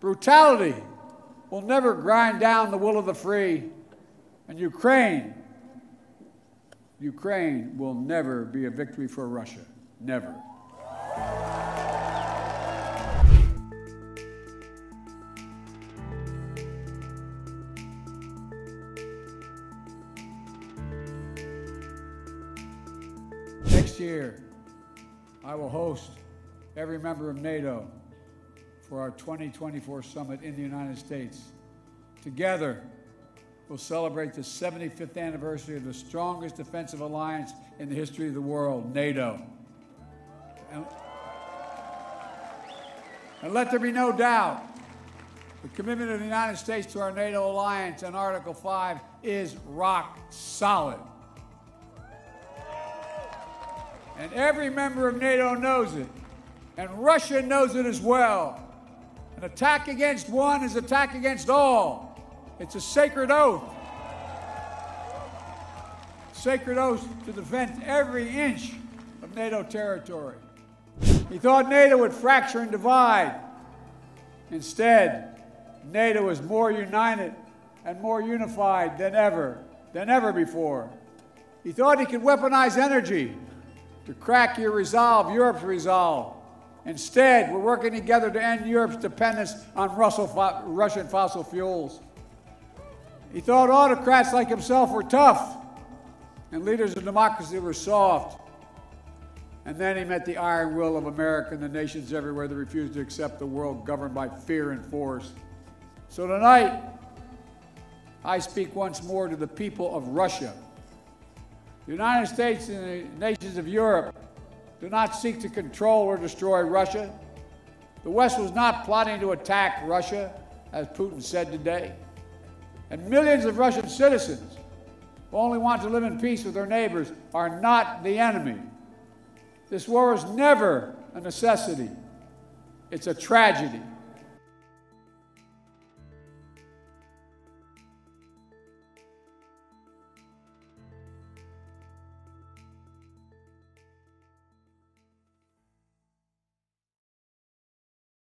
Brutality will never grind down the will of the free, and Ukraine will never be a victory for Russia. Never. Next year, I will host every member of NATO for our 2024 summit in the United States. Together, we'll celebrate the 75th anniversary of the strongest defensive alliance in the history of the world, NATO. And let there be no doubt, the commitment of the United States to our NATO alliance and Article 5 is rock solid. And every member of NATO knows it, and Russia knows it as well. An attack against one is an attack against all. It's a sacred oath. Sacred oath to defend every inch of NATO territory. He thought NATO would fracture and divide. Instead, NATO is more united and more unified than ever before. He thought he could weaponize energy to crack your resolve, Europe's resolve. Instead, we're working together to end Europe's dependence on Russian fossil fuels. He thought autocrats like himself were tough and leaders of democracy were soft. And then he met the iron will of America and the nations everywhere that refused to accept the world governed by fear and force. So tonight, I speak once more to the people of Russia. The United States and the nations of Europe do not seek to control or destroy Russia. The West was not plotting to attack Russia, as Putin said today. And millions of Russian citizens who only want to live in peace with their neighbors are not the enemy. This war is never a necessity. It's a tragedy.